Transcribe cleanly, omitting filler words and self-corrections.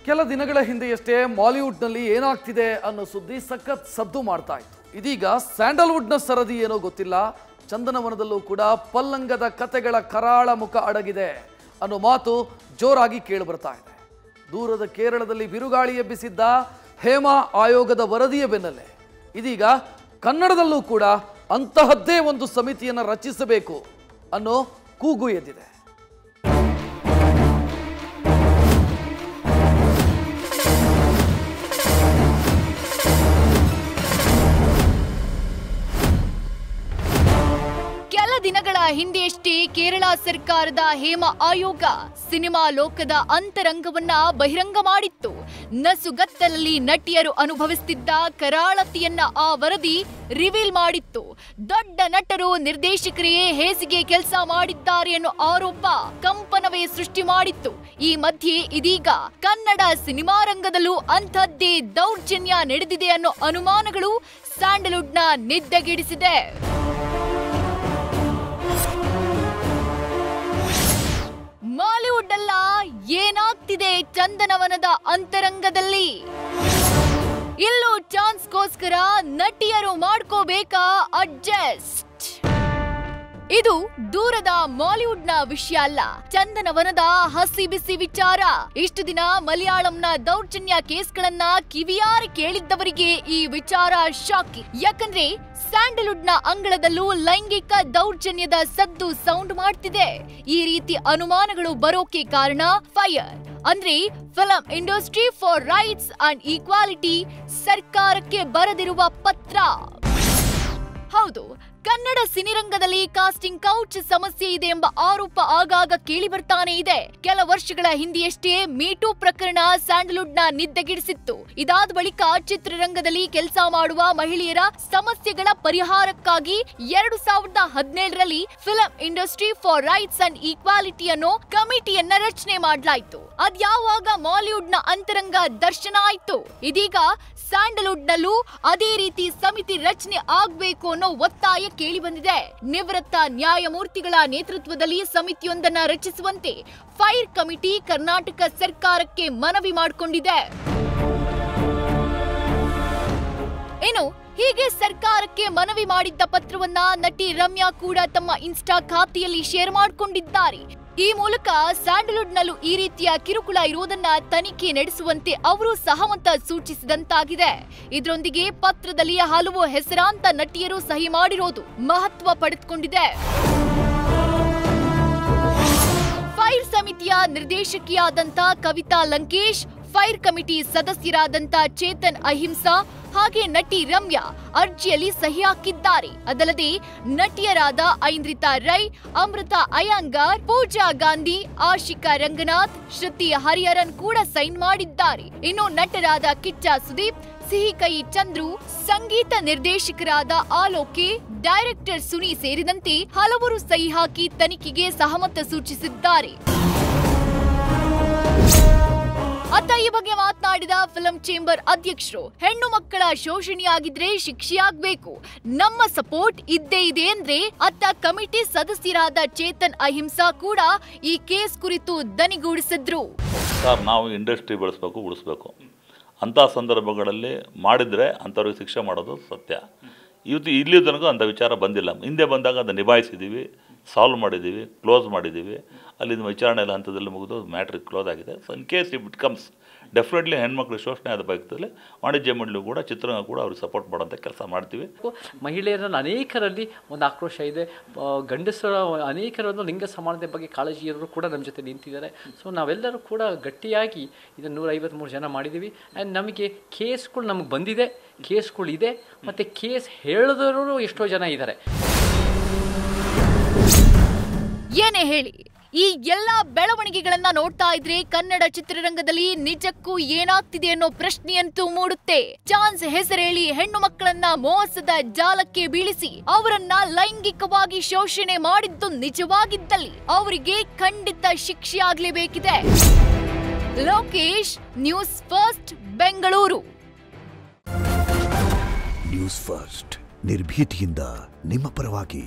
ಕೆಲ ದಿನಗಳ ಹಿಂದೆಯಷ್ಟೇ ಮಾಲಿವುಡ್ನಲ್ಲಿ ಏನಾಗ್ತಿದೆ ಅನ್ನೋ ಸುದ್ದಿ ಸಖತ್ ಸದ್ದು ಮಾಡ್ತಾ ಇತ್ತು. ಇದೀಗ ಸ್ಯಾಂಡಲ್ವುಡ್ನ ಸರದಿ ಏನೋ ಗೊತ್ತಿಲ್ಲ, ಚಂದನವನದಲ್ಲೂ ಕೂಡ ಪಲ್ಲಂಗದ ಕತೆಗಳ ಕರಾಳ ಮುಖ ಅಡಗಿದೆ ಅನ್ನೋ ಮಾತು ಜೋರಾಗಿ ಕೇಳಿಬರ್ತಾ ಇದೆ. ದೂರದ ಕೇರಳದಲ್ಲಿ ಬಿರುಗಾಳಿ ಎಬ್ಬಿಸಿದ್ದ ಹೇಮಾ ಆಯೋಗದ ವರದಿಯ ಬೆನ್ನಲ್ಲೇ ಇದೀಗ ಕನ್ನಡದಲ್ಲೂ ಕೂಡ ಅಂತಹದ್ದೇ ಒಂದು ಸಮಿತಿಯನ್ನು ರಚಿಸಬೇಕು ಅನ್ನೋ ಕೂಗು ಎದ್ದಿದೆ. ದಿನಗಳ ಹಿಂದೆಯಷ್ಟೇ ಕೇರಳ ಸರ್ಕಾರದ ಹೇಮಾ ಆಯೋಗ ಸಿನಿಮಾ ಲೋಕದ ಅಂತರಂಗವನ್ನ ಬಹಿರಂಗ ಮಾಡಿತ್ತು. ನಸುಗತ್ತಲಲ್ಲಿ ನಟಿಯರು ಅನುಭವಿಸುತ್ತಿದ್ದ ಕರಾಳತೆಯನ್ನ ಆ ವರದಿ ರಿವೀಲ್ ಮಾಡಿತ್ತು. ದೊಡ್ಡ ನಟರು ನಿರ್ದೇಶಕರೇ ಹೇಸಿಗೆ ಕೆಲಸ ಮಾಡಿದ್ದಾರೆ ಅನ್ನೋ ಆರೋಪ ಕಂಪನವೇ ಸೃಷ್ಟಿ ಮಾಡಿತ್ತು. ಈ ಮಧ್ಯೆ ಇದೀಗ ಕನ್ನಡ ಸಿನಿಮಾ ರಂಗದಲ್ಲೂ ಅಂಥದ್ದೇ ದೌರ್ಜನ್ಯ ನಡೆದಿದೆ ಅನ್ನೋ ಅನುಮಾನಗಳು ಸ್ಯಾಂಡಲ್ವುಡ್ನ ನಿದ್ದೆಗೆಡಿಸಿದೆ. ಮಾಲಿವುಡ್ ಅಲ್ಲ, ಏನಾಗ್ತಿದೆ ಚಂದನವನದ ಅಂತರಂಗದಲ್ಲಿ? ಇಲ್ಲೂ ಚಾನ್ಸ್ಗೋಸ್ಕರ ನಟಿಯರು ಮಾಡ್ಕೋಬೇಕಾ ಅಡ್ಜಸ್ಟ್? ಇದು ದೂರದ ಮಾಲಿವುಡ್ನ ವಿಷಯ ಅಲ್ಲ, ಚಂದನವನದ ಹಸಿ ಬಿಸಿ ವಿಚಾರ. ಇಷ್ಟು ದಿನ ಮಲಯಾಳಂನ ದೌರ್ಜನ್ಯ ಕೇಸ್ಗಳನ್ನ ಕಿವಿಯಾರಿ ಕೇಳಿದ್ದವರಿಗೆ ಈ ವಿಚಾರ ಶಾಕಿಂಗ್. ಯಾಕಂದ್ರೆ ಸ್ಯಾಂಡಲ್ವುಡ್ನ ಅಂಗಳದಲ್ಲೂ ಲೈಂಗಿಕ ದೌರ್ಜನ್ಯದ ಸದ್ದು ಸೌಂಡ್ ಮಾಡ್ತಿದೆ. ಈ ರೀತಿ ಅನುಮಾನಗಳು ಬರೋಕೆ ಕಾರಣ ಫೈರ್ ಅಂದ್ರೆ film industry for rights and equality ಸರ್ಕಾರಕ್ಕೆ ಬರೆದಿರುವ ಪತ್ರ. ಹೌದು, ಕನ್ನಡ ಸಿನಿರಂಗದಲ್ಲಿ ಕಾಸ್ಟಿಂಗ್ ಕೌಚ್ ಸಮಸ್ಯೆ ಇದೆ ಎಂಬ ಆರೋಪ ಆಗಾಗ ಕೇಳಿ ಬರ್ತಾನೆ ಇದೆ. ಕೆಲ ವರ್ಷಗಳ ಹಿಂದೆಯಷ್ಟೇ ಮೀಟೂ ಪ್ರಕರಣ ಸ್ಯಾಂಡಲ್ವುಡ್ನ ನಿದ್ದೆಗೆಡಿಸಿತ್ತು. ಇದಾದ ಬಳಿಕ ಚಿತ್ರರಂಗದಲ್ಲಿ ಕೆಲಸ ಮಾಡುವ ಮಹಿಳೆಯರ ಸಮಸ್ಯೆಗಳ ಪರಿಹಾರಕ್ಕಾಗಿ 2017ರಲ್ಲಿ film industry for rights and equality ಅನ್ನೋ ಕಮಿಟಿಯನ್ನ ರಚನೆ ಮಾಡಲಾಯಿತು. ಅದ್ಯಾವಾಗ ಮಾಲಿವುಡ್ನ ಅಂತರಂಗ ದರ್ಶನ ಆಯ್ತು. ಇದೀಗ ಸ್ಯಾಂಡಲ್ವುಡ್ನಲ್ಲೂ ಅದೇ ರೀತಿ ಸಮಿತಿ ರಚನೆ ಆಗ್ಬೇಕು ಅನ್ನೋ ಒತ್ತಾಯ ಕೇಳಿ ಬಂದಿದೆ. ನಿವೃತ್ತ ನ್ಯಾಯಮೂರ್ತಿಗಳ ನೇತೃತ್ವದಲ್ಲಿ ಸಮಿತಿಯೊಂದನ್ನ ರಚಿಸುವಂತೆ ಫೈರ್ ಕಮಿಟಿ ಕರ್ನಾಟಕ ಸರ್ಕಾರಕ್ಕೆ ಮನವಿ ಮಾಡಿಕೊಂಡಿದೆ. ಇನ್ನು ಹೀಗೆ ಸರ್ಕಾರಕ್ಕೆ ಮನವಿ ಮಾಡಿದ್ದ ಪತ್ರವನ್ನ ನಟಿ ರಮ್ಯಾ ಕೂಡ ತಮ್ಮ ಇನ್ಸ್ಟಾ ಖಾತೆಯಲ್ಲಿ ಶೇರ್ ಮಾಡಿಕೊಂಡಿದ್ದಾರೆ. ಈ ಮೂಲಕ ಸ್ಯಾಂಡಲ್ವುಡ್ನಲ್ಲೂ ಈ ರೀತಿಯ ಕಿರುಕುಳ ಇರುವುದನ್ನ ತನಿಖೆ ನಡೆಸುವಂತೆ ಅವರು ಸಹಮತ ಸೂಚಿಸಿದಂತಾಗಿದೆ. ಇದರೊಂದಿಗೆ ಪತ್ರದಲ್ಲಿ ಹಲವು ಹೆಸರಾಂತ ನಟಿಯರು ಸಹಿ ಮಾಡಿರೋದು ಮಹತ್ವ ಪಡೆದುಕೊಂಡಿದೆ. ಫೈರ್ ಸಮಿತಿಯ ನಿರ್ದೇಶಕಿಯಾದಂತ ಕವಿತಾ ಲಂಕೇಶ್, ಫೈರ್ ಕಮಿಟಿ ಸದಸ್ಯರಾದಂತ ಚೇತನ್ ಅಹಿಂಸಾ ಹಾಗೆ ನಟಿ ರಮ್ಯಾ ಅರ್ಜಿಯಲ್ಲಿ ಸಹಿ ಹಾಕಿದ್ದಾರೆ. ಅದಲ್ಲದೆ ನಟಿಯರಾದ ಐಂದ್ರಿತಾ ರೈ, ಅಮೃತಾ ಅಯ್ಯಂಗಾರ್, ಪೂಜಾ ಗಾಂಧಿ, ಆಶಿಕಾ ರಂಗನಾಥ್, ಶ್ರುತಿ ಹರಿಹರನ್ ಕೂಡ ಸೈನ್ ಮಾಡಿದ್ದಾರೆ. ಇನ್ನು ನಟರಾದ ಕಿಚ್ಚ ಸುದೀಪ್, ಸಿಹಿಕೈ ಚಂದ್ರು, ಸಂಗೀತ ನಿರ್ದೇಶಕರಾದ ಆಲೋಕೆ, ಡೈರೆಕ್ಟರ್ ಸುನಿ ಸೇರಿದಂತೆ ಹಲವರು ಸಹಿ ಹಾಕಿ ತನಿಖೆಗೆ ಸಹಮತ ಸೂಚಿಸಿದ್ದಾರೆ. ಅತ್ತ ಈ ಬಗ್ಗೆ ಮಾತನಾಡಿದ ಫಿಲಂ ಚೇಂಬರ್ ಅಧ್ಯಕ್ಷರು, ಹೆಣ್ಣು ಮಕ್ಕಳ ಶೋಷಣೆಯಾಗಿದ್ರೆ ಶಿಕ್ಷೆಯಾಗಬೇಕು, ನಮ್ಮ ಸಪೋರ್ಟ್ ಇದ್ದೇ ಇದೆ ಅಂದ್ರೆ ಅತ್ತ ಕಮಿಟಿ ಸದಸ್ಯರಾದ ಚೇತನ್ ಅಹಿಂಸಾ ಕೂಡ ಈ ಕೇಸ್ ಕುರಿತು ದನಿಗೂಡಿಸಿದ್ರು. ಸರ್, ನಾವು ಇಂಡಸ್ಟ್ರಿ ಬೆಳೆಸಬೇಕು, ಉಳಿಸ್ಬೇಕು ಅಂಥ ಸಂದರ್ಭಗಳಲ್ಲಿ ಮಾಡಿದರೆ ಅಂಥವ್ರಿಗೆ ಶಿಕ್ಷೆ ಮಾಡೋದು ಸತ್ಯ. ಇವತ್ತು ಇಲ್ಲಿ ತನಕ ಅಂಥ ವಿಚಾರ ಬಂದಿಲ್ಲ. ಹಿಂದೆ ಬಂದಾಗ ಅದನ್ನು ನಿಭಾಯಿಸಿದ್ದೀವಿ, ಸಾಲ್ವ್ ಮಾಡಿದ್ದೀವಿ, ಕ್ಲೋಸ್ ಮಾಡಿದ್ದೀವಿ. ಅಲ್ಲಿಂದ ವಿಚಾರಣೆ ಎಲ್ಲ ಹಂತದಲ್ಲಿ ಮುಗಿದು ಮ್ಯಾಟ್ರಿಗೆ ಕ್ಲೋಸ್ ಆಗಿದೆ. So in case it comes definitely ಹೆಣ್ಮಕ್ಳು ಶೋಷಣೆ ಆದ ಪಕ್ಷದಲ್ಲಿ ವಾಣಿಜ್ಯ ಮಂಡಳಿ ಕೂಡ ಚಿತ್ರರಂಗ ಕೂಡ ಅವ್ರಿಗೆ ಸಪೋರ್ಟ್ ಮಾಡೋಂಥ ಕೆಲಸ ಮಾಡ್ತೀವಿ. ಮಹಿಳೆಯರಲ್ಲಿ ಅನೇಕರಲ್ಲಿ ಒಂದು ಆಕ್ರೋಶ ಇದೆ. ಗಂಡಸರ ಅನೇಕರನ್ನು ಲಿಂಗ ಸಮಾನತೆ ಬಗ್ಗೆ ಕಾಳಜಿ ಇರೋರು ಕೂಡ ನಮ್ಮ ಜೊತೆ ನಿಂತಿದ್ದಾರೆ. ಸೊ ನಾವೆಲ್ಲರೂ ಕೂಡ ಗಟ್ಟಿಯಾಗಿ ಇದನ್ನು 153 ಜನ ಮಾಡಿದ್ದೀವಿ. ಆ್ಯಂಡ್ ನಮಗೆ ಕೇಸ್ಗಳು ನಮಗೆ ಬಂದಿದೆ, ಕೇಸ್ಗಳಿದೆ, ಮತ್ತು ಕೇಸ್ ಹೇಳಿದವರು ಎಷ್ಟೋ ಜನ ಇದ್ದಾರೆ. ಏನೇ ಹೇಳಿ, ಈ ಎಲ್ಲಾ ಬೆಳವಣಿಗೆಗಳನ್ನ ನೋಡ್ತಾ ಇದ್ರೆ ಕನ್ನಡ ಚಿತ್ರರಂಗದಲ್ಲಿ ನಿಜಕ್ಕೂ ಏನಾಗ್ತಿದೆ ಅನ್ನೋ ಪ್ರಶ್ನೆಯಂತೂ ಮೂಡುತ್ತೆ. ಚಾನ್ಸ್ ಹೆಸರೇಳಿ ಹೆಣ್ಣು ಮಕ್ಕಳನ್ನ ಮೋಸದ ಜಾಲಕ್ಕೆ ಬೀಳಿಸಿ ಅವರನ್ನ ಲೈಂಗಿಕವಾಗಿ ಶೋಷಣೆ ಮಾಡಿದ್ದು ನಿಜವಾಗಿದ್ದಲ್ಲಿ ಅವರಿಗೆ ಖಂಡಿತ ಶಿಕ್ಷೆ ಆಗ್ಲೇಬೇಕಿದೆ. Lokesh, News First, Bengaluru. News First ನಿರ್ಭೀತಿಯಿಂದ ನಿಮ್ಮ ಪರವಾಗಿ.